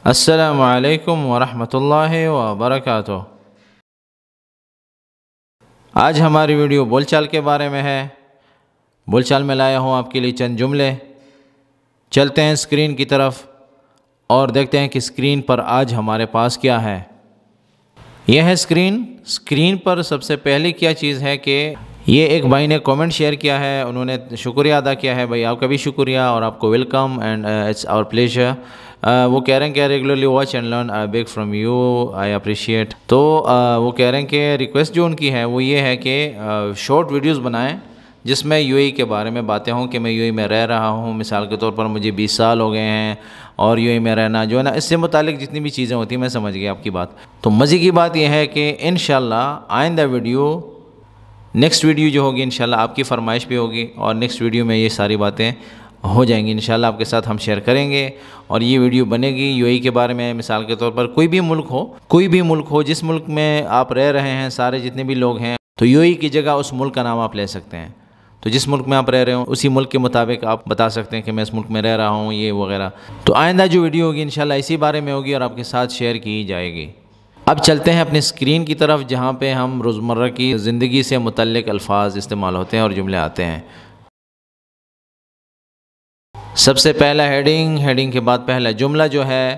السلام علیکم ورحمۃ اللہ وبرکاتہ۔ آج ہماری ویڈیو بول چال کے بارے میں ہے۔ بول چال میں لایا ہوں آپ کے لیے چند جملے۔ چلتے ہیں اسکرین کی طرف اور دیکھتے ہیں کہ اسکرین پر آج ہمارے پاس کیا ہے۔ یہ ہے اسکرین پر سب سے پہلے کیا چیز ہے کہ یہ ایک بھائی نے کامنٹ شیئر کیا ہے، انہوں نے شکریہ ادا کیا ہے۔ بھائی آپ کا بھی شکریہ اور آپ کو welcome and it's our pleasure. وہ کہہ رہے ہیں کہ regularly watch and learn I beg from you I appreciate. تو وہ کہہ رہے ہیں کہ ریکویسٹ جو ان کی ہے وہ یہ ہے کہ شارٹ ویڈیوز بنائیں جس میں یو اے کے بارے میں باتیں ہوں کہ میں یو اے میں رہ رہا ہوں، مثال کے طور پر مجھے 20 سال ہو گئے ہیں اور یو اے میں رہنا جو ہے نا، اس سے متعلق جتنی بھی چیزیں ہوتی ہیں میں سمجھ گیا آپ کی بات۔ تو مزے کی بات یہ ہے کہ انشاءاللہ آئندہ نیکسٹ ویڈیو جو ہوگی انشاءاللہ آپ کی فرمائش بھی ہوگی اور نیکسٹ ویڈیو میں یہ ساری باتیں ہو جائیں گی انشاءاللہ، آپ کے ساتھ ہم شیئر کریں گے۔ اور یہ ویڈیو بنے گی یو اے کے بارے میں، مثال کے طور پر کوئی بھی ملک ہو جس ملک میں آپ رہ رہے ہیں، سارے جتنے بھی لوگ ہیں تو یو اے کی جگہ اس ملک کا نام آپ لے سکتے ہیں۔ تو جس ملک میں آپ رہ رہے ہوں اسی ملک کے مطابق آپ بتا سکتے ہیں کہ میں اس ملک میں رہ رہا ہوں یہ وغیرہ۔ تو آئندہ جو ویڈیو ہوگی انشاءاللہ اسی بارے میں ہوگی اور آپ کے ساتھ شیئر کی جائے گی۔ اب چلتے ہیں اپنی اسکرین کی طرف جہاں پہ ہم روزمرہ کی زندگی سے متعلق الفاظ استعمال ہوتے ہیں اور جملے آتے ہیں۔ سب سے پہلا ہیڈنگ کے بعد پہلا جملہ جو ہے،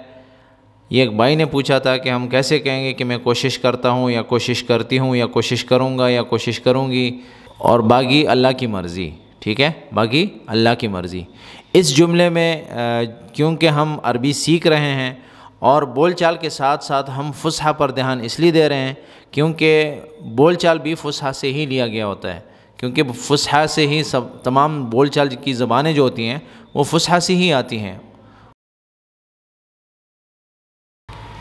یہ ایک بھائی نے پوچھا تھا کہ ہم کیسے کہیں گے کہ میں کوشش کرتا ہوں یا کوشش کرتی ہوں یا کوشش کروں گا یا کوشش کروں گی، اور باقی اللہ کی مرضی، ٹھیک ہے، باقی اللہ کی مرضی۔ اس جملے میں کیونکہ ہم عربی سیکھ رہے ہیں اور بول چال کے ساتھ ساتھ ہم فصحیٰ پر دھیان اس لیے دے رہے ہیں کیونکہ بول چال بھی فصحیٰ سے ہی لیا گیا ہوتا ہے، کیونکہ فصحیٰ سے ہی تمام بول چال کی زبانیں جو ہوتی ہیں وہ فصحیٰ سے ہی آتی ہیں،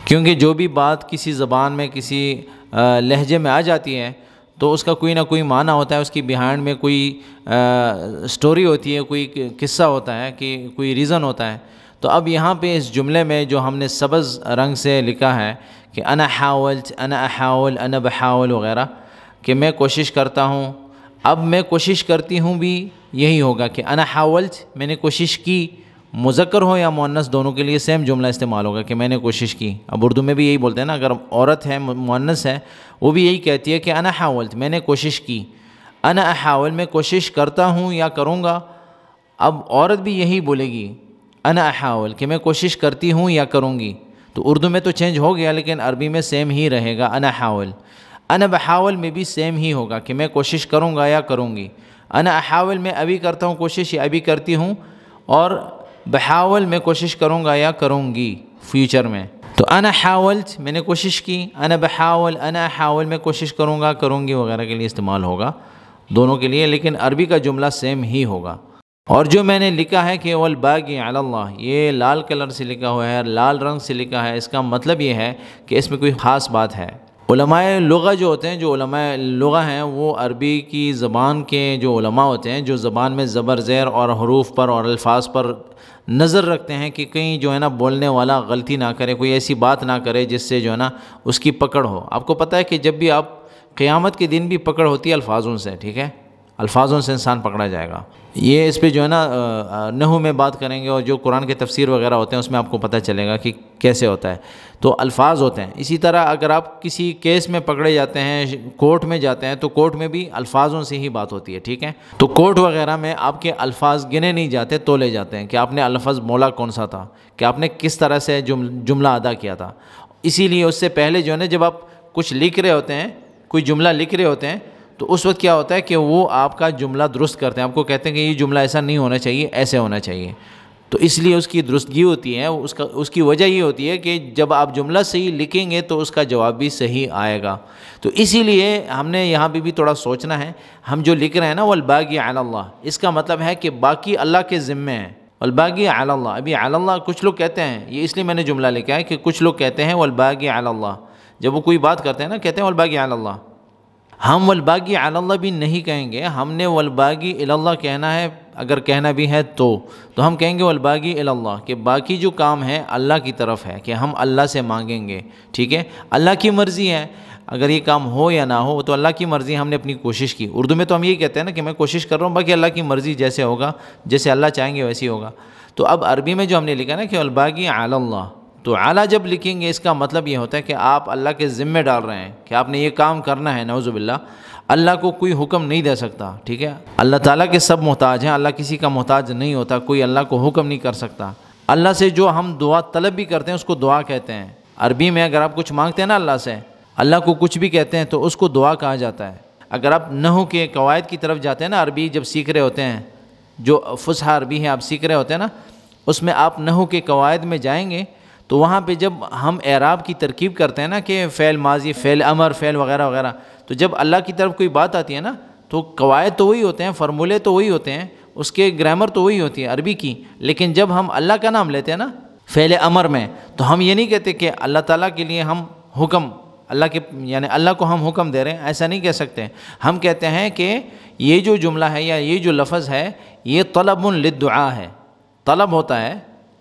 کیونکہ جو بھی بات کسی زبان میں کسی لہجے میں آ جاتی ہے تو اس کا کوئی نہ کوئی معنی ہوتا ہے، اس کی بیہائنڈ میں کوئی سٹوری ہوتی ہے، کوئی قصہ ہوتا ہے، کہ کوئی ریزن ہوتا ہے۔ تو اب یہاں پہ اس جملے میں جو ہم نے سبز رنگ سے لکھا ہے کہ انا حاولت، انا احاول، انا بحاول وغیرہ، کہ میں کوشش کرتا ہوں، اب میں کوشش کرتی ہوں بھی یہی ہوگا کہ انا حاولت، میں نے کوشش کی، مذکر ہو یا مؤنث دونوں کے لیے سیم جملہ استعمال ہوگا کہ میں نے کوشش کی۔ اب اردو میں بھی یہی بولتے ہیں نا، اگر عورت ہے مؤنث ہے وہ بھی یہی کہتی ہے کہ انا حاولت، میں نے کوشش کی، انا احاول، میں کوشش کرتا ہوں یا کروں گا۔ اب عورت بھی یہی بولے گی انا احاول کہ میں کوشش کرتی ہوں یا کروں گی۔ تو اردو میں تو چینج ہو گیا لیکن عربی میں سیم ہی رہے گا انا حاول۔ انا بحاول میں بھی سیم ہی ہوگا کہ میں کوشش کروں گا یا کروں گی۔ انا احاول میں ابھی کرتا ہوں کوشش یا ابھی کرتی ہوں، اور بحاول میں کوشش کروں گا یا کروں گی فیوچر میں۔ تو انا حاولت میں نے کوشش کی، انا بحاول، انا احاول میں کوشش کروں گا، کروں گی وغیرہ کے لیے استعمال ہوگا دونوں کے لیے، لیکن عربی کا جملہ سیم ہی ہوگا۔ اور جو میں نے لکھا ہے کہ والباقی علی اللہ، یہ لال کلر سے لکھا ہوا ہے، لال رنگ سے لکھا ہے، اس کا مطلب یہ ہے کہ اس میں کوئی خاص بات ہے۔ علماء لغہ جو ہوتے ہیں، جو علماء لغہ ہیں، وہ عربی کی زبان کے جو علماء ہوتے ہیں، جو زبان میں زبر زیر اور حروف پر اور الفاظ پر نظر رکھتے ہیں کہ کہیں جو ہے نا بولنے والا غلطی نہ کرے، کوئی ایسی بات نہ کرے جس سے جو ہے نا اس کی پکڑ ہو۔ آپ کو پتہ ہے کہ جب بھی آپ قیامت کے دن بھی پکڑ ہوتی ہے الفاظوں سے، ٹھیک ہے، الفاظوں سے انسان پکڑا جائے گا۔ یہ اس پہ جو ہے نا نحو میں بات کریں گے اور جو قرآن کے تفسیر وغیرہ ہوتے ہیں اس میں آپ کو پتہ چلے گا کہ کیسے ہوتا ہے۔ تو الفاظ ہوتے ہیں، اسی طرح اگر آپ کسی کیس میں پکڑے جاتے ہیں، کورٹ میں جاتے ہیں، تو کورٹ میں بھی الفاظوں سے ہی بات ہوتی ہے، ٹھیک ہے۔ تو کورٹ وغیرہ میں آپ کے الفاظ گنے نہیں جاتے، تولے جاتے ہیں کہ آپ نے الفاظ بولا کون سا تھا، کہ آپ نے کس طرح سے جملہ ادا کیا تھا۔ اسی لیے اس سے پہلے جو ہے نا جب آپ کچھ لکھ رہے ہوتے ہیں، کوئی جملہ لکھ رہے ہوتے ہیں، تو اس وقت کیا ہوتا ہے کہ وہ آپ کا جملہ درست کرتے ہیں، آپ کو کہتے ہیں کہ یہ جملہ ایسا نہیں ہونا چاہیے، ایسے ہونا چاہیے۔ تو اس لیے اس کی درستگی ہوتی ہے، اس کی وجہ یہ ہوتی ہے کہ جب آپ جملہ صحیح لکھیں گے تو اس کا جواب بھی صحیح آئے گا۔ تو اسی لیے ہم نے یہاں بھی تھوڑا سوچنا ہے، ہم جو لکھ رہے ہیں نا والباقی علی اللہ، اس کا مطلب ہے کہ باقی اللہ کے ذمے ہیں۔ والباقی علی اللہ، ابھی علی اللہ کچھ لوگ کہتے ہیں، یہ اس لیے میں نے جملہ لکھا ہے کہ کچھ لوگ کہتے ہیں والباقی علی اللہ، جب وہ کوئی بات کرتے ہیں نا کہتے ہیں والباقی علی اللہ۔ ہم والباقی علی اللہ بھی نہیں کہیں گے، ہم نے والباقی الی اللہ کہنا ہے، اگر کہنا بھی ہے تو ہم کہیں گے والباقی الی اللہ، کہ باقی جو کام ہے اللہ کی طرف ہے، کہ ہم اللہ سے مانگیں گے، ٹھیک ہے، اللہ کی مرضی ہے، اگر یہ کام ہو یا نہ ہو تو اللہ کی مرضی، ہم نے اپنی کوشش کی۔ اردو میں تو ہم یہی کہتے ہیں نا کہ میں کوشش کر رہا ہوں، باقی اللہ کی مرضی جیسے ہوگا، جیسے اللہ چاہیں گے ویسے ہی ہوگا۔ تو اب عربی میں جو ہم نے لکھا نا کہ والباقی علی اللہ، تو علی جب لکھیں گے اس کا مطلب یہ ہوتا ہے کہ آپ اللہ کے ذمے ڈال رہے ہیں کہ آپ نے یہ کام کرنا ہے. نعوذ باللہ اللہ کو کوئی حکم نہیں دے سکتا. ٹھیک ہے, اللہ تعالیٰ کے سب محتاج ہیں, اللہ کسی کا محتاج نہیں ہوتا, کوئی اللہ کو حکم نہیں کر سکتا. اللہ سے جو ہم دعا طلب بھی کرتے ہیں اس کو دعا کہتے ہیں. عربی میں اگر آپ کچھ مانگتے ہیں نا اللہ سے, اللہ کو کچھ بھی کہتے ہیں تو اس کو دعا کہا جاتا ہے. اگر آپ نحو کے قواعد کی طرف جاتے ہیں نا, عربی جب سیکھ رہے ہوتے ہیں, جو فصحی عربی ہے آپ سیکھ رہے ہوتے ہیں نا, اس میں آپ نحو کے قواعد میں جائیں گے تو وہاں پہ جب ہم اعراب کی ترکیب کرتے ہیں نا کہ فعل ماضی, فعل امر, فعل وغیرہ وغیرہ, تو جب اللہ کی طرف کوئی بات آتی ہے نا تو قواعد تو وہی ہوتے ہیں, فارمولے تو وہی ہوتے ہیں, اس کے گرامر تو وہی ہوتی ہے عربی کی. لیکن جب ہم اللہ کا نام لیتے ہیں نا فعل امر میں, تو ہم یہ نہیں کہتے کہ اللہ تعالیٰ کے لیے ہم حکم, اللہ کے یعنی اللہ کو ہم حکم دے رہے ہیں, ایسا نہیں کہہ سکتے. ہم کہتے ہیں کہ یہ جو جملہ ہے یا یہ جو لفظ ہے یہ طلب للدعاء ہے. طلب ہوتا ہے,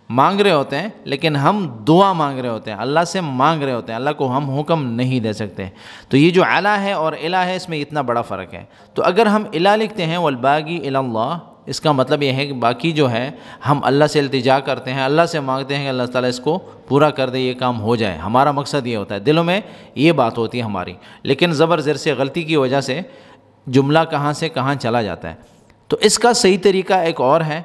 مانگ رہے ہوتے ہیں, لیکن ہم دعا مانگ رہے ہوتے ہیں, اللہ سے مانگ رہے ہوتے ہیں, اللہ کو ہم حکم نہیں دے سکتے. تو یہ جو علی ہے اور الہ ہے اس میں اتنا بڑا فرق ہے. تو اگر ہم الہ لکھتے ہیں والباقی الی اللہ, اس کا مطلب یہ ہے کہ باقی جو ہے ہم اللہ سے التجا کرتے ہیں, اللہ سے مانگتے ہیں کہ اللہ تعالیٰ اس کو پورا کر دے, یہ کام ہو جائے. ہمارا مقصد یہ ہوتا ہے, دلوں میں یہ بات ہوتی ہے ہماری, لیکن زبر زیر سے غلطی کی وجہ سے جملہ کہاں سے کہاں چلا جاتا ہے. تو اس کا صحیح طریقہ ایک اور ہے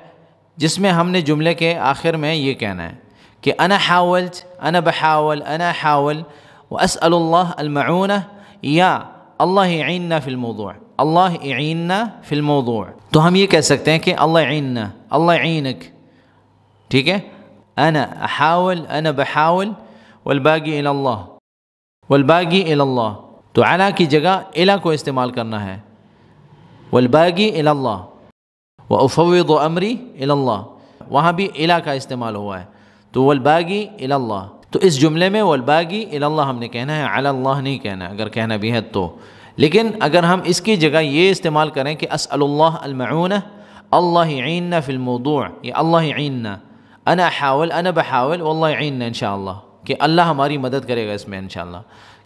جس میں ہم نے جملے کے آخر میں یہ کہنا ہے کہ انا حاولت, انا بحاول, انا حاول واسأل اللہ المعونہ, یا اللہ اعیننا فی الموضوع, اللہ اعیننا فی الموضوع. تو ہم یہ کہہ سکتے ہیں کہ اللہ اعیننا, اللہ اعینک. ٹھیک ہے, انا احاول, انا بحاول, والباقی الی اللہ, والباقی الی اللہ. تو علی کی جگہ الی کو استعمال کرنا ہے, والباقی الی اللہ, وافوض امری الی اللہ, وہاں بھی الی کا استعمال ہوا ہے. تو والباقی الی اللہ, تو اس جملے میں والباقی الی اللہ ہم نے کہنا ہے, علی اللہ نہیں کہنا ہے اگر کہنا بھی ہے تو. لیکن اگر ہم اس کی جگہ یہ استعمال کریں کہ اسأل اللہ المعونہ, اللہ اعیننا فی الموضوع, یا اللہ اعیننا, انا احاول, انا بحاول, واللہ اعیننا انشاءاللہ, کہ اللہ ہماری مدد کرے گا اس میں انشاءاللہ.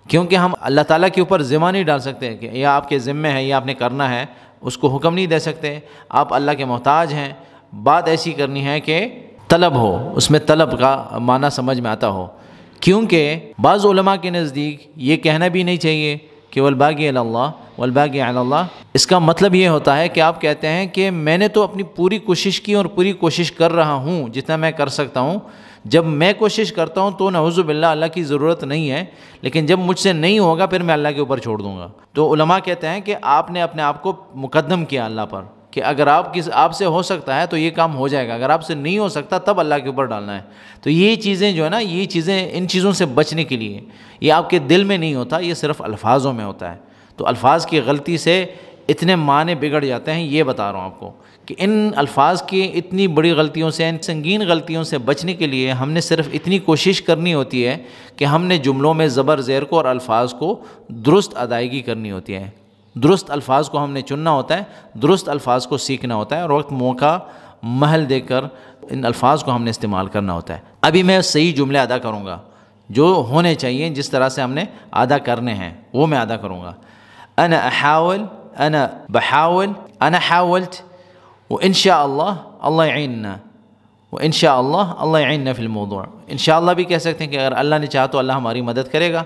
کیونکہ ہم اللہ تعالیٰ کے اوپر ذمہ نہیں ڈال سکتے کہ یہ آپ کے ذمہ ہے, یہ آپ نے کرنا ہے, اس کو حکم نہیں دے سکتے. آپ اللہ کے محتاج ہیں. بات ایسی کرنی ہے کہ طلب ہو, اس میں طلب کا معنی سمجھ میں آتا ہو. کیونکہ بعض علماء کے نزدیک یہ کہنا بھی نہیں چاہیے کہ والباقی علی اللہ, والباقی علی اللہ. اس کا مطلب یہ ہوتا ہے کہ آپ کہتے ہیں کہ میں نے تو اپنی پوری کوشش کی اور پوری کوشش کر رہا ہوں جتنا میں کر سکتا ہوں. جب میں کوشش کرتا ہوں تو نعوذ باللہ اللہ کی ضرورت نہیں ہے, لیکن جب مجھ سے نہیں ہوگا پھر میں اللہ کے اوپر چھوڑ دوں گا. تو علماء کہتے ہیں کہ آپ نے اپنے آپ کو مقدم کیا اللہ پر, کہ اگر آپ سے ہو سکتا ہے تو یہ کام ہو جائے گا, اگر آپ سے نہیں ہو سکتا تب اللہ کے اوپر ڈالنا ہے. تو یہ چیزیں جو ہے نا, یہ چیزیں ان چیزوں سے بچنے کے لیے, یہ آپ کے دل میں نہیں ہوتا, یہ صرف الفاظوں میں ہوتا ہے. تو الفاظ کی غلطی سے اتنے معنی بگڑ جاتے ہیں. یہ بتا رہا ہوں آپ کو کہ ان الفاظ کی اتنی بڑی غلطیوں سے, ان سنگین غلطیوں سے بچنے کے لیے ہم نے صرف اتنی کوشش کرنی ہوتی ہے کہ ہم نے جملوں میں زبر زیر کو اور الفاظ کو درست ادائیگی کرنی ہوتی ہے. درست الفاظ کو ہم نے چننا ہوتا ہے, درست الفاظ کو سیکھنا ہوتا ہے, اور وقت موقع محل دے کر ان الفاظ کو ہم نے استعمال کرنا ہوتا ہے. ابھی میں صحیح جملے ادا کروں گا جو ہونے چاہیے, جس طرح سے ہم نے ادا کرنے ہیں وہ میں ادا کروں گا. انا احاول, انا بحاول, انا حاولت, وان شاء اللہ اللہ یعیننا, وان شاء اللہ اللہ یعیننا فی الموضوع. انشاءاللہ بھی کہہ سکتے ہیں کہ اگر اللہ نے چاہا تو اللہ ہماری مدد کرے گا.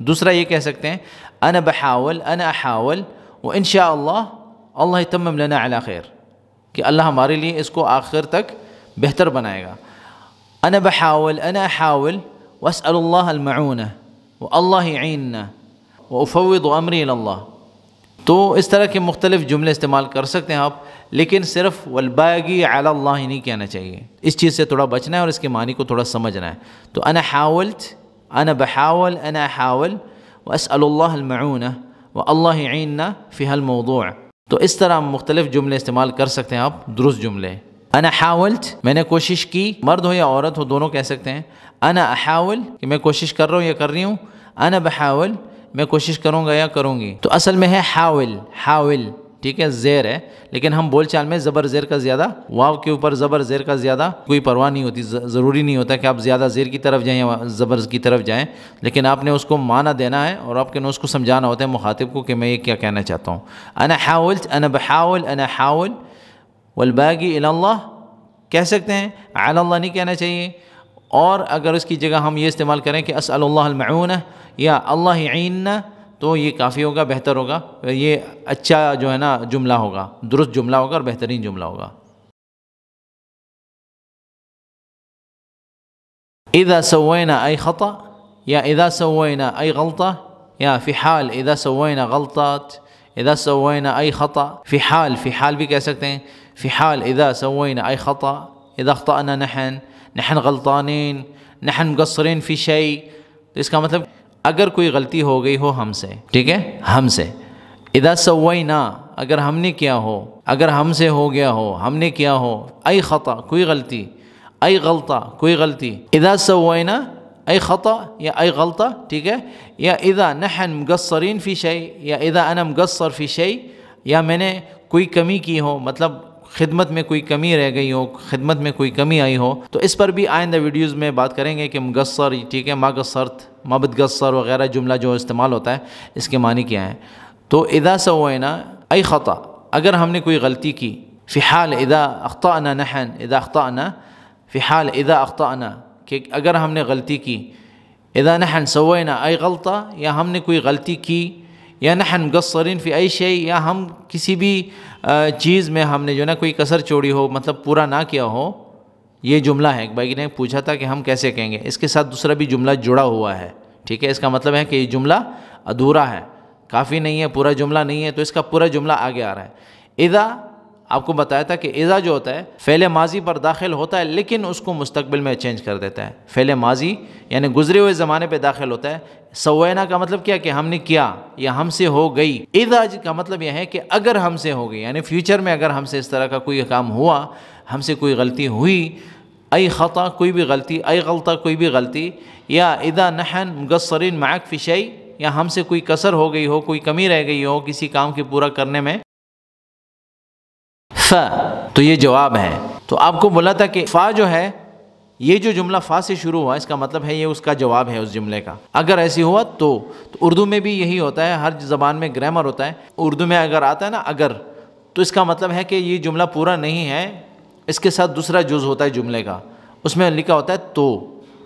دوسرا یہ کہہ سکتے ہیں انا بحاول, انا احاول, وان شاء اللہ اللہ یتمم لنا علی خیر, کہ اللہ ہمارے لیے اس کو آخر تک بہتر بنائے گا. انا بحاول, انا احاول, واسأل اللہ المعونہ, واللہ یعیننا, وافوض امری الی اللہ. تو اس طرح کے مختلف جملے استعمال کر سکتے ہیں آپ, لیکن صرف والباقی علی اللہ ہی نہیں کہنا چاہیے. اس چیز سے تھوڑا بچنا ہے اور اس کے معنی کو تھوڑا سمجھنا ہے. تو انا حاولت, انا بحاول, انا احاول, واسأل اللہ المعونہ, واللہ یعیننا فی الموضوع. تو اس طرح مختلف جملے استعمال کر سکتے ہیں آپ, درست جملے. انا حاولت, میں نے کوشش کی, مرد ہو یا عورت ہو دونوں کہہ سکتے ہیں. انا احاول, کہ میں کوشش کر رہا ہوں یا کر رہی ہوں. انا بحاول, میں کوشش کروں گا یا کروں گی. تو اصل میں ہے حاول, حاول, ٹھیک ہے, زیر ہے, لیکن ہم بول چال میں زبر زیر کا زیادہ, واو کے اوپر زبر زیر کا زیادہ کوئی پرواہ نہیں ہوتی. ضروری نہیں ہوتا کہ آپ زیادہ زیر کی طرف جائیں یا زبر کی طرف جائیں, لیکن آپ نے اس کو معنی دینا ہے اور آپ نے اس کو سمجھانا ہوتا ہے مخاطب کو کہ میں یہ کیا کہنا چاہتا ہوں. انا حاولت, انا بحاول, انا حاول, والباقی الی اللہ کہہ سکتے ہیں, علی اللہ نہیں کہنا چاہیے. اور اگر اس کی جگہ ہم یہ استعمال کریں کہ اسأل اللہ المعونہ یا اللہ یعیننا تو یہ کافی ہوگا، بہتر ہوگا، یہ اچھا جو ہے نا جملہ ہوگا، درست جملہ ہوگا اور بہترین جملہ ہوگا۔ اذا سوینا ای خطأ یا اذا سوینا ای غلطہ یا فی حال اذا سوینا غلطات، اذا سوینا ای خطأ، فی حال بھی کہہ سکتے ہیں، فی حال اذا سوینا ای خطأ، اذا اخطأنا نحن غلطانین، نحن مقصرین فی شیء، تو اس کا مطلب اگر کوئی غلطی ہو گئی ہو ہم سے، ٹھیک ہے، ہم سے۔ اذا سوینا اگر ہم نے کیا ہو، اگر ہم سے ہو گیا ہو، ہم نے کیا ہو، ای خطأ کوئی غلطی، ای غلطہ کوئی غلطی، اذا سوینا ای خطأ یا ای غلطہ، ٹھیک ہے، یا اذا نحن مقصرین فی شیء یا اذا انا مقصر فی شیء، یا میں نے کوئی کمی کی ہو، مطلب خدمت میں کوئی کمی رہ گئی ہو، خدمت میں کوئی کمی آئی ہو، تو اس پر بھی آئندہ ویڈیوز میں بات کریں گے کہ مقصر، ٹھیک ہے، ما قصرت، ما بتقصر وغیرہ جملہ جو استعمال ہوتا ہے اس کے معنی کیا ہیں۔ تو اذا سوینا ای خطأ اگر ہم نے کوئی غلطی کی، فی حال اذا اخطأنا نحن، اذا اخطأنا، فی حال اذا اخطأنا کہ اگر ہم نے غلطی کی، اذا نحن سوینا ای غلطہ یا ہم نے کوئی غلطی کی، یا نحن مقصرین فی ای شیء یا ہم کسی بھی چیز میں ہم نے جو نا کوئی کسر چھوڑی ہو، مطلب پورا نہ کیا ہو، یہ جملہ ہے۔ ایک بھائی نے پوچھا تھا کہ ہم کیسے کہیں گے، اس کے ساتھ دوسرا بھی جملہ جڑا ہوا ہے، ٹھیک ہے، اس کا مطلب ہے کہ یہ جملہ ادھورا ہے، کافی نہیں ہے، پورا جملہ نہیں ہے، تو اس کا پورا جملہ آگے آ رہا ہے۔ اذا آپ کو بتایا تھا کہ اذا جو ہوتا ہے فعل ماضی پر داخل ہوتا ہے لیکن اس کو مستقبل میں چینج کر دیتا ہے، فعل ماضی یعنی گزرے ہوئے زمانے پہ داخل ہوتا ہے۔ سوینا کا مطلب کیا کہ ہم نے کیا یا ہم سے ہو گئی، اذا کا مطلب یہ ہے کہ اگر ہم سے ہو گئی، یعنی فیوچر میں اگر ہم سے اس طرح کا کوئی کام ہوا، ہم سے کوئی غلطی ہوئی، ای خطا کوئی بھی غلطی، ای غلطہ کوئی بھی غلطی، یا اذا نحن مقصرین معک فی شیء یا ہم سے کوئی کسر ہو گئی ہو، کوئی کمی رہ گئی ہو کسی کام کے پورا کرنے میں، تو یہ جواب ہے۔ تو آپ کو بولا تھا کہ فا جو ہے، یہ جو جملہ فا سے شروع ہوا اس کا مطلب ہے یہ اس کا جواب ہے اس جملے کا، اگر ایسی ہوا تو اردو میں بھی یہی ہوتا ہے، ہر زبان میں گرامر ہوتا ہے، اردو میں اگر آتا ہے نا اگر، تو اس کا مطلب ہے کہ یہ جملہ پورا نہیں ہے، اس کے ساتھ دوسرا جز ہوتا ہے جملے کا، اس میں لکھا ہوتا ہے تو،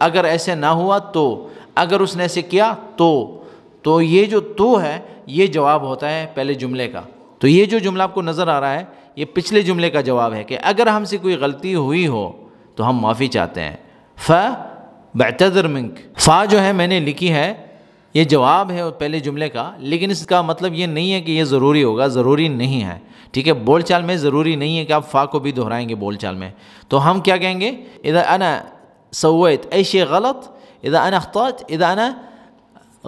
اگر ایسے نہ ہوا تو، اگر اس نے ایسے کیا تو یہ جو تو ہے یہ جواب ہوتا ہے پہلے جملے کا۔ تو یہ جو جملہ آپ کو نظر آ رہا ہے یہ پچھلے جملے کا جواب ہے کہ اگر ہم سے کوئی غلطی ہوئی ہو تو ہم معافی چاہتے ہیں۔ بعتذر منک، فا جو ہے میں نے لکھی ہے یہ جواب ہے پہلے جملے کا، لیکن اس کا مطلب یہ نہیں ہے کہ یہ ضروری ہوگا، ضروری نہیں ہے، ٹھیک ہے، بول چال میں ضروری نہیں ہے کہ آپ فا کو بھی دہرائیں گے بول چال میں، تو ہم کیا کہیں گے، اذا انا سویت ای شیء غلط، اذا انا اخطأت، اذا انا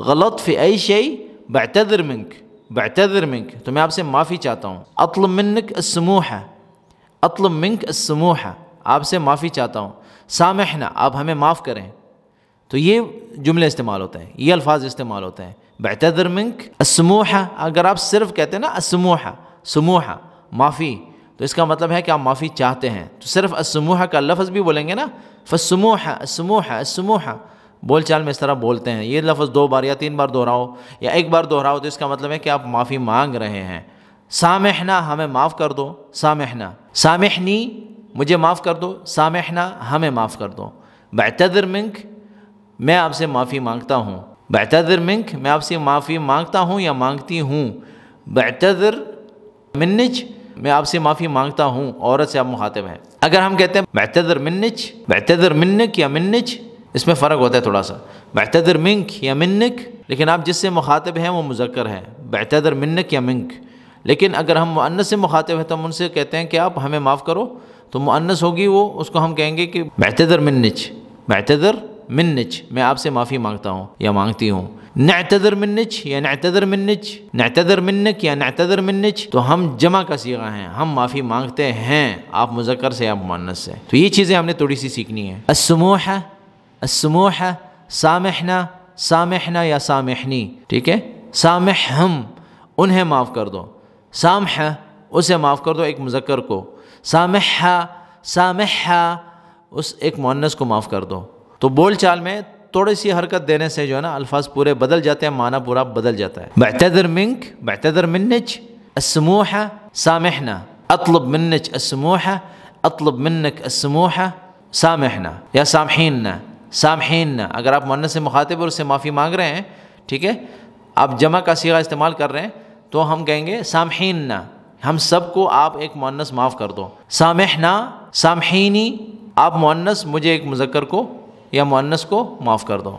غلط فی ای شیء بعتذر منک، بعتذر منک، تو میں آپ سے معافی چاہتا ہوں، اطلب منک السموح، اطلب منک السموح، آپ سے معافی چاہتا ہوں، سامحنا، آپ ہمیں معاف کریں، تو یہ جملے استعمال ہوتے ہیں، یہ الفاظ استعمال ہوتے ہیں، بعتذر منک السموح، اگر آپ صرف کہتے ہیں نا السموح، سموح معافی، تو اس کا مطلب ہے کہ آپ معافی چاہتے ہیں، تو صرف السموح کا لفظ بھی بولیں گے نا، فالسموح السموح السموح، بول چال میں اس طرح بولتے ہیں، یہ لفظ 2 بار یا 3 بار دہراؤ یا 1 بار دہراؤ تو اس کا مطلب ہے کہ آپ معافی مانگ رہے ہیں۔ سامحنا، ہمیں معاف کر دو، سامحنا، سامحنی، مجھے معاف کر دو، سامحنا، ہمیں معاف کر دو، بعتذر منک، میں آپ سے معافی مانگتا ہوں، بعتذر منک، میں آپ سے معافی مانگتا ہوں یا مانگتی ہوں، بعتذر منک، میں آپ سے معافی مانگتا ہوں، عورت سے آپ مخاطب ہیں۔ اگر ہم کہتے ہیں بعتذر منک، بعتذر منک یا منک، اس میں فرق ہوتا ہے تھوڑا سا، بعتذر منک یا منک، لیکن آپ جس سے مخاطب ہیں وہ مذکر ہے، بعتذر منک یا منک، لیکن اگر ہم مؤنث سے مخاطب ہیں تو ہم ان سے کہتے ہیں کہ آپ ہمیں معاف کرو، تو مؤنث ہوگی وہ، اس کو ہم کہیں گے کہ بعتذر منک، بعتذر منک، میں آپ سے معافی مانگتا ہوں یا مانگتی ہوں، نعتذر منک یا نعتذر منک، نعتذر منک یا نعتذر منک، تو ہم جمع کا صیغہ ہیں، ہم معافی مانگتے ہیں، آپ مذکر سے یا مؤنث سے، تو یہ چیزیں ہم نے تھوڑی سی سیکھنی ہے۔ السموح، السموح، سامحنا، سامحنا یا سامحنی، ٹھیک ہے، سامحہم، انہیں معاف کر دو، سامح، اسے معاف کر دو ایک مذکر کو، سامحہ، سامحہ، اس ایک مؤنث کو معاف کر دو، تو بول چال میں تھوڑی سی حرکت دینے سے جو ہے نا الفاظ پورے بدل جاتے ہیں، معنی پورا بدل جاتا ہے۔ بعتذر منک، بعتذر منک، السموح، سامحنا، اطلب منک السموح، اطلب منک السموح، سامحنا یا سامحیننا، سامحین، اگر آپ مؤنث سے مخاطب اور اس سے معافی مانگ رہے ہیں، ٹھیک ہے، آپ جمع کا صیغہ استعمال کر رہے ہیں، تو ہم کہیں گے سامحین، ہم سب کو آپ ایک مؤنث معاف کر دو. سامحنا، سامحینی، آپ مؤنث مجھے ایک مذکر کو یا مؤنث کو معاف کر دو.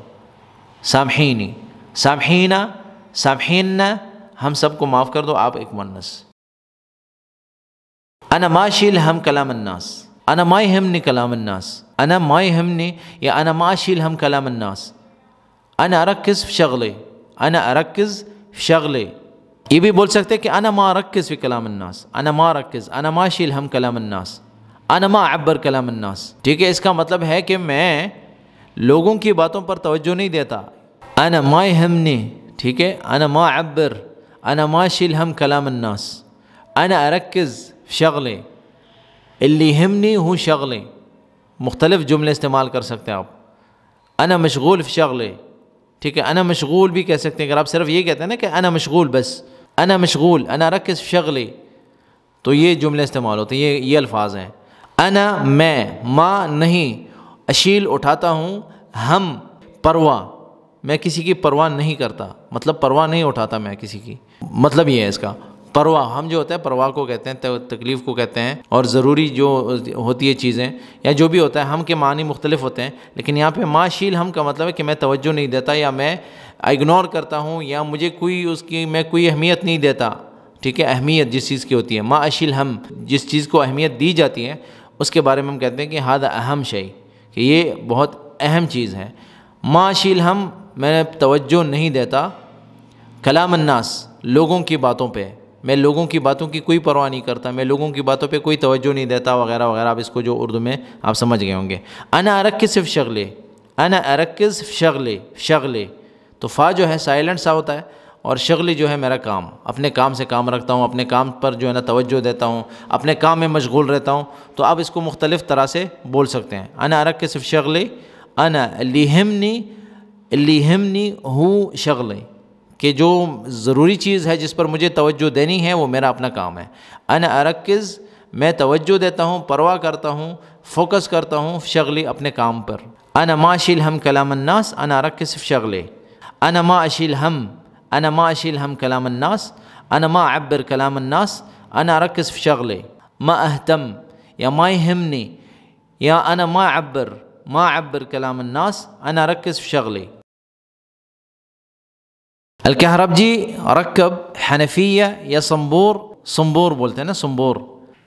سامحینی، سامحینا، سامحیننا، ہم سب کو معاف کر دو، آپ ایک مؤنث. انا ما اشیل ہم کلام الناس، انا ما یہمنی کلام الناس، انا ما یہمنی یا انا ما اشیل ہم کلام الناس. انا ارکز فی شغلے، انا ارکز فی شغلے. یہ بھی بول سکتے کہ انا ما ارکز فی کلام الناس، انا ما ارکز، انا ما اشیل ہم کلام الناس، انا ما اعبر کلام الناس. ٹھیک ہے، اس کا مطلب ہے کہ میں لوگوں کی باتوں پر توجہ نہیں دیتا. انا ما یہمنی، ٹھیک ہے، انا ما اعبر، انا ما اشیل ہم کلام الناس، انا ارکز فی شغلے، اللي يهمني هو شغلے. مختلف جملے استعمال کر سکتے ہیں آپ. انا مشغول فی شغلے، ٹھیک ہے، انا مشغول بھی کہہ سکتے ہیں. اگر آپ صرف یہ کہتے ہیں نا کہ انا مشغول، بس انا مشغول، انا رکز فی شغلے، تو یہ جملے استعمال ہوتے ہیں، یہ الفاظ ہیں. انا میں، ما نہیں، اشیل اٹھاتا ہوں، ہم پرواہ، میں کسی کی پرواہ نہیں کرتا، مطلب پرواہ نہیں اٹھاتا میں کسی کی، مطلب یہ ہے اس کا. پرواہ ہم جو ہوتا ہے پرواہ کو کہتے ہیں، تکلیف کو کہتے ہیں، اور ضروری جو ہوتی ہے چیزیں یا جو بھی ہوتا ہے، ہم کے معنی مختلف ہوتے ہیں. لیکن یہاں پہ ما شیل ہم کا مطلب ہے کہ میں توجہ نہیں دیتا، یا میں اگنور کرتا ہوں، یا مجھے کوئی اس کی میں کوئی اہمیت نہیں دیتا. ٹھیک ہے، اہمیت جس چیز کی ہوتی ہے، ما اشیل ہم، جس چیز کو اہمیت دی جاتی ہے اس کے بارے میں ہم کہتے ہیں کہ ہذا اہم شیء، کہ یہ بہت اہم چیز ہے. ما اشیل ہم، میں توجہ نہیں دیتا، کلام الناس، لوگوں کی باتوں پہ، میں لوگوں کی باتوں کی کوئی پرواہ نہیں کرتا، میں لوگوں کی باتوں پہ کوئی توجہ نہیں دیتا، وغیرہ وغیرہ. آپ اس کو جو اردو میں آپ سمجھ گئے ہوں گے. انا ارکز فی شغلے، انا ارکز فی شغلے، شغلے تو فا جو ہے سائلنٹ سا ہوتا ہے، اور شغلی جو ہے میرا کام، اپنے کام سے کام رکھتا ہوں، اپنے کام پر جو ہے نا توجہ دیتا ہوں، اپنے کام میں مشغول رہتا ہوں. تو آپ اس کو مختلف طرح سے بول سکتے ہیں. انا ارکز فی شغلے، انا اللي يهمني هو شغلے، کہ جو ضروری چیز ہے جس پر مجھے توجہ دینی ہے وہ میرا اپنا کام ہے. انا ارکز، میں توجہ دیتا ہوں، پرواہ کرتا ہوں، فوکس کرتا ہوں، شغلی، اپنے کام پر. انا ما اشیل ہم کلام الناس، انا ارکز فی شغلے. انا ما اشیل ہم، انا ما اشیل ہم کلام الناس، انا ما اعبر کلام الناس، انا ارکز فی شغلے. ما اہتم یا ما یہمنی یا انا ما اعبر کلام الناس، انا ارکز فی شغلے. الکہربجی رکب حنفیہ یا صنبور، صنبور بولتے ہیں نا، صنبور.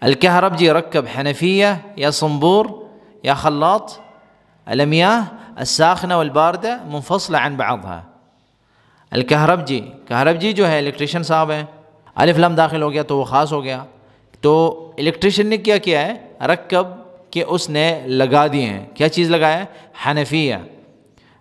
الکہربجی رکب حنفیہ یا صنبور یا خلاط المیاہ الساخنہ والباردہ منفصلہ عن بعضها. الکہربجی، کہربجی جو ہے الیکٹریشین صاحب ہیں، الف لام داخل ہو گیا تو وہ خاص ہو گیا. تو الیکٹریشین نے کیا ہے، رکب، کہ اس نے لگا دیے ہیں. کیا چیز لگایا ہے؟ حنفیہ.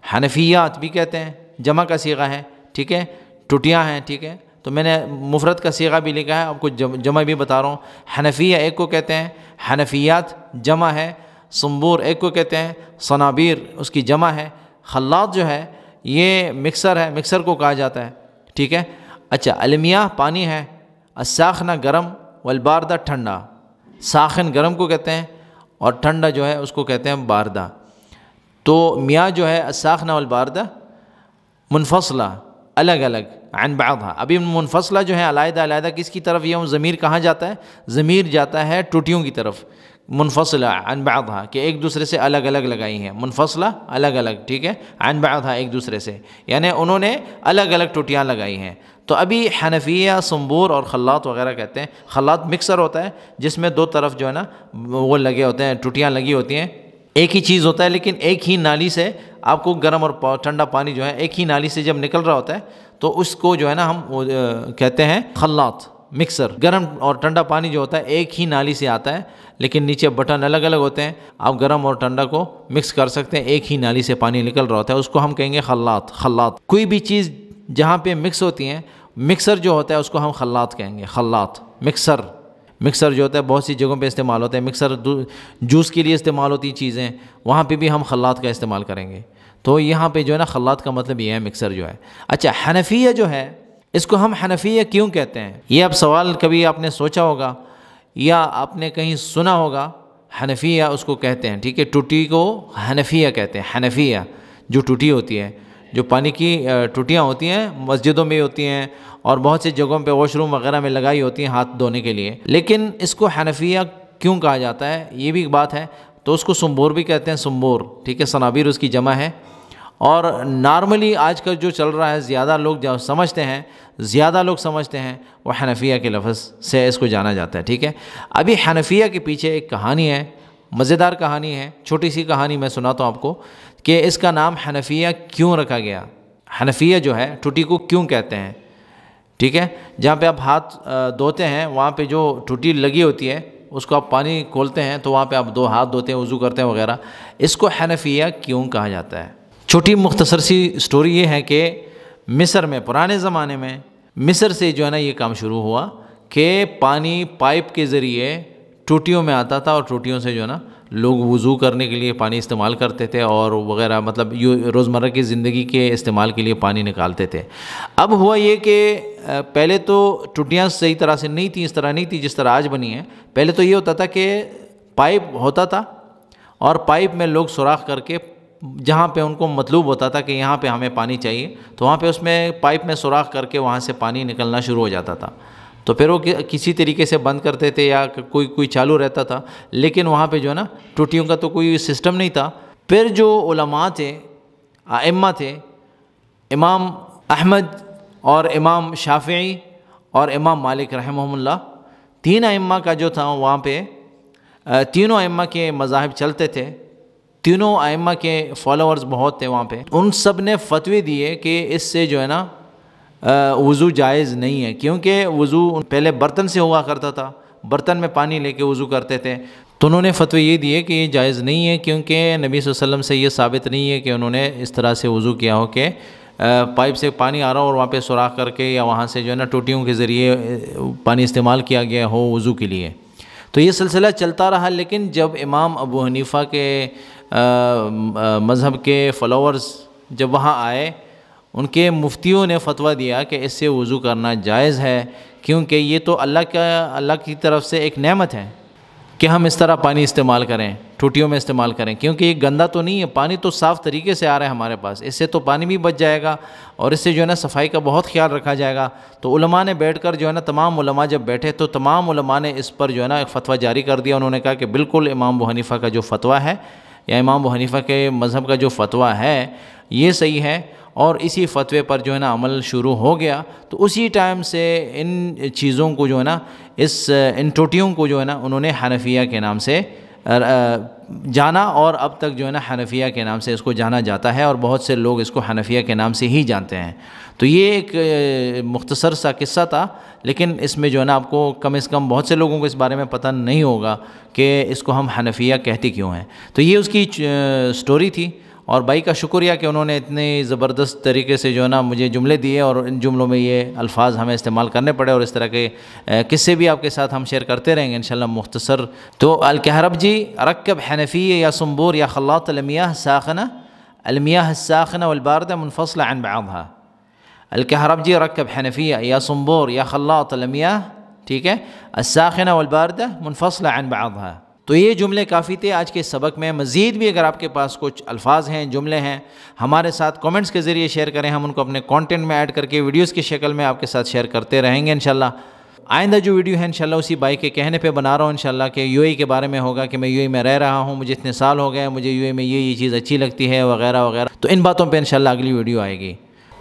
حنفیات بھی کہتے ہیں، جمع کا صیغہ ہے، ٹھیک ہے، ٹوٹیاں ہیں، ٹھیک ہے. تو میں نے مفرد کا صیغہ بھی لکھا ہے، آپ کو جمع بھی بتا رہا ہوں. حنفیہ ایک کو کہتے ہیں، حنفیات جمع ہے. صنبور ایک کو کہتے ہیں، صنابیر اس کی جمع ہے. خلاط جو ہے یہ مکسر ہے، مکسر کو کہا جاتا ہے، ٹھیک ہے. اچھا، المیاہ پانی ہے، الساخنہ گرم، والباردہ ٹھنڈا. ساخن گرم کو کہتے ہیں اور ٹھنڈا جو ہے اس کو کہتے ہیں باردہ. تو میاہ جو ہے الساخنہ والباردہ منفصلہ، الگ الگ، عن بعضها. ابھی منفصلہ جو ہے علیحدہ علیحدہ کس کی طرف، یہ ضمیر کہاں جاتا ہے؟ ضمیر جاتا ہے ٹوٹیوں کی طرف. منفصلہ عن بعضها، کہ ایک دوسرے سے الگ الگ لگائی ہیں. منفصلہ الگ الگ، ٹھیک ہے، عن بعضها ایک دوسرے سے، یعنی انہوں نے الگ الگ ٹوٹیاں لگائی ہیں. تو ابھی حنفیہ، صنبور اور خلاط وغیرہ کہتے ہیں. خلاط مکسر ہوتا ہے جس میں دو طرف جو ہے نا وہ لگے ہوتے ہیں، ٹوٹیاں لگی ہوتی ہیں. ایک ہی چیز ہوتا ہے لیکن ایک ہی نالی سے آپ کو گرم اور ٹھنڈا پانی جو ہے ایک ہی نالی سے جب نکل رہا ہوتا ہے تو اس کو جو ہے نا ہم کہتے ہیں خلاط، مکسر. گرم اور ٹھنڈا پانی جو ہوتا ہے ایک ہی نالی سے آتا ہے لیکن نیچے بٹن الگ الگ ہوتے ہیں، آپ گرم اور ٹھنڈا کو مکس کر سکتے ہیں. ایک ہی نالی سے پانی نکل رہا ہوتا ہے، اس کو ہم کہیں گے خلاط. خلاط کوئی بھی چیز جہاں پہ مکس ہوتی ہیں، مکسر جو ہوتا ہے اس کو ہم خلاط کہیں گے. خلاط مکسر. مکسر جو ہوتا ہے بہت سی جگہوں پہ استعمال ہوتا ہے. مکسر جوس کے لیے استعمال ہوتی چیزیں، وہاں پہ بھی ہم خلاط کا استعمال کریں گے. تو یہاں پہ جو ہے نا خلاط کا مطلب یہ ہے مکسر جو ہے. اچھا، حنفیہ جو ہے اس کو ہم حنفیہ کیوں کہتے ہیں؟ یہ اب سوال کبھی آپ نے سوچا ہوگا یا آپ نے کہیں سنا ہوگا. حنفیہ اس کو کہتے ہیں، ٹھیک ہے، ٹوٹی کو حنفیہ کہتے ہیں، حنفیہ جو ٹوٹی ہوتی ہے، جو پانی کی ٹوٹیاں ہوتی ہیں مسجدوں میں ہوتی ہیں اور بہت سی جگہوں پہ واش روم وغیرہ میں لگائی ہوتی ہیں ہاتھ دھونے کے لیے، لیکن اس کو حنفیہ کیوں کہا جاتا ہے یہ بھی ایک بات ہے۔ تو اس کو سنبور بھی کہتے ہیں، سنبور، ٹھیک ہے، صنابیر اس کی جمع ہے۔ اور نارملی آج کل جو چل رہا ہے زیادہ لوگ جو سمجھتے ہیں وہ حنفیہ کے لفظ سے اس کو جانا جاتا ہے، ٹھیک ہے۔ ابھی حنفیہ کے پیچھے ایک کہانی ہے، مزیدار کہانی ہے، چھوٹی سی کہانی میں سناتا ہوں آپ کو کہ اس کا نام حنفیہ کیوں رکھا گیا، حنفیہ جو ہے ٹوٹی کو کیوں کہتے ہیں، ٹھیک ہے۔ جہاں پہ آپ ہاتھ دھوتے ہیں وہاں پہ جو ٹوٹی لگی ہوتی ہے اس کو آپ پانی کھولتے ہیں تو وہاں پہ آپ دو ہاتھ دھوتے ہیں، وضو کرتے ہیں وغیرہ، اس کو حنفیہ کیوں کہا جاتا ہے۔ چھوٹی مختصر سی سٹوری یہ ہے کہ مصر میں پرانے زمانے میں مصر سے جو ہے نا یہ کام شروع ہوا کہ پانی پائپ کے ذریعے ٹوٹیوں میں آتا تھا اور ٹوٹیوں سے جو ہے نا لوگ وضو کرنے کے لیے پانی استعمال کرتے تھے اور وغیرہ، مطلب روزمرہ کی زندگی کے استعمال کے لیے پانی نکالتے تھے۔ اب ہوا یہ کہ پہلے تو ٹوٹیاں صحیح طرح سے نہیں تھیں، اس طرح نہیں تھی جس طرح آج بنی ہیں۔ پہلے تو یہ ہوتا تھا کہ پائپ ہوتا تھا اور پائپ میں لوگ سوراخ کر کے جہاں پہ ان کو مطلوب ہوتا تھا کہ یہاں پہ ہمیں پانی چاہیے تو وہاں پہ اس میں پائپ میں سوراخ کر کے وہاں سے پانی نکلنا شروع ہو جاتا تھا، تو پھر وہ کسی طریقے سے بند کرتے تھے یا کوئی چالو رہتا تھا، لیکن وہاں پہ جو ہے نا ٹوٹیوں کا تو کوئی سسٹم نہیں تھا۔ پھر جو علماء تھے، ائمہ تھے، امام احمد اور امام شافعی اور امام مالک رحمہم اللہ، تین ائمہ کا جو تھا وہاں پہ تینوں ائمہ کے مذاہب چلتے تھے، تینوں ائمہ کے فالوورز بہت تھے وہاں پہ، ان سب نے فتوی دیے کہ اس سے جو ہے نا وضو جائز نہیں ہے، کیونکہ وضو پہلے برتن سے ہوا کرتا تھا، برتن میں پانی لے کے وضو کرتے تھے، تو انہوں نے فتوی یہ دیے کہ یہ جائز نہیں ہے، کیونکہ نبی صلی اللہ علیہ وسلم سے یہ ثابت نہیں ہے کہ انہوں نے اس طرح سے وضو کیا ہو کہ پائپ سے پانی آ رہا ہو اور وہاں پہ سوراخ کر کے یا وہاں سے جو ہے نا ٹوٹیوں کے ذریعے پانی استعمال کیا گیا ہو وضو کے لیے۔ تو یہ سلسلہ چلتا رہا، لیکن جب امام ابو حنیفہ کے مذہب کے فالوورز جب وہاں آئے، ان کے مفتیوں نے فتویٰ دیا کہ اس سے وضو کرنا جائز ہے، کیونکہ یہ تو اللہ کی طرف سے ایک نعمت ہے کہ ہم اس طرح پانی استعمال کریں، ٹوٹیوں میں استعمال کریں، کیونکہ یہ گندا تو نہیں ہے، پانی تو صاف طریقے سے آ رہا ہے ہمارے پاس، اس سے تو پانی بھی بچ جائے گا اور اس سے جو ہے نا صفائی کا بہت خیال رکھا جائے گا۔ تو علماء نے بیٹھ کر جو ہے نا تمام علماء جب بیٹھے تو تمام علماء نے اس پر جو ہے نا ایک فتویٰ جاری کر دیا، انہوں نے کہا کہ بالکل امام ابو حنیفہ کا جو فتویٰ ہے یا امام ابو حنیفہ کے مذہب کا جو فتویٰ ہے یہ صحیح ہے، اور اسی فتوے پر جو ہے نا عمل شروع ہو گیا۔ تو اسی ٹائم سے ان چیزوں کو جو ہے نا ان ٹوٹیوں کو جو ہے نا انہوں نے حنفیہ کے نام سے جانا، اور اب تک جو ہے نا حنفیہ کے نام سے اس کو جانا جاتا ہے اور بہت سے لوگ اس کو حنفیہ کے نام سے ہی جانتے ہیں۔ تو یہ ایک مختصر سا قصہ تھا، لیکن اس میں جو ہے نا آپ کو کم از کم بہت سے لوگوں کو اس بارے میں پتہ نہیں ہوگا کہ اس کو ہم حنفیہ کہتے کیوں ہیں۔ تو یہ اس کی سٹوری تھی، اور بھائی کا شکریہ کہ انہوں نے اتنے زبردست طریقے سے جو ہے نا مجھے جملے دیے اور ان جملوں میں یہ الفاظ ہمیں استعمال کرنے پڑے، اور اس طرح کے قصے بھی آپ کے ساتھ ہم شیئر کرتے رہیں گے انشاءاللہ مختصر۔ تو الکہربجی رکب حنفیہ یا صنبور یا خلاط المیاہ الساخنہ، المياه الساخنة والباردة منفصلة عن بعضها۔ الكهربجي ركب حنفية يا صنبور يا خلاط المياه، ٹھیک ہے، الساخنة والباردة منفصلة عن بعضها۔ تو یہ جملے کافی تھے آج کے سبق میں۔ مزید بھی اگر آپ کے پاس کچھ الفاظ ہیں، جملے ہیں، ہمارے ساتھ کومنٹس کے ذریعے شیئر کریں، ہم ان کو اپنے کانٹینٹ میں ایڈ کر کے ویڈیوز کی شکل میں آپ کے ساتھ شیئر کرتے رہیں گے انشاءاللہ۔ آئندہ جو ویڈیو ہے انشاءاللہ اسی بھائی کے کہنے پہ بنا رہا ہوں انشاءاللہ، کہ یو اے کے بارے میں ہوگا کہ میں یو اے میں رہ رہا ہوں، مجھے اتنے سال ہو گئے، مجھے یو اے میں یہ چیز اچھی لگتی ہے وغیرہ وغیرہ، تو ان باتوں پہ انشاءاللہ اگلی ویڈیو آئے گی۔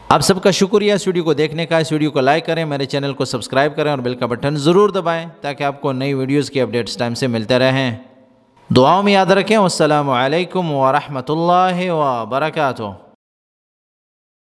آپ سب کا شکریہ اس ویڈیو کو دیکھنے کا۔ اس ویڈیو کو لائک کریں، میرے چینل کو سبسکرائب کریں اور بیل کا بٹن ضرور دبائیں تاکہ آپ کو نئی ویڈیوز کی اپڈیٹس ٹائم سے ملتے رہیں۔ دعاؤں میں یاد رکھیں۔ والسلام علیکم ورحمۃ اللہ وبرکاتہ۔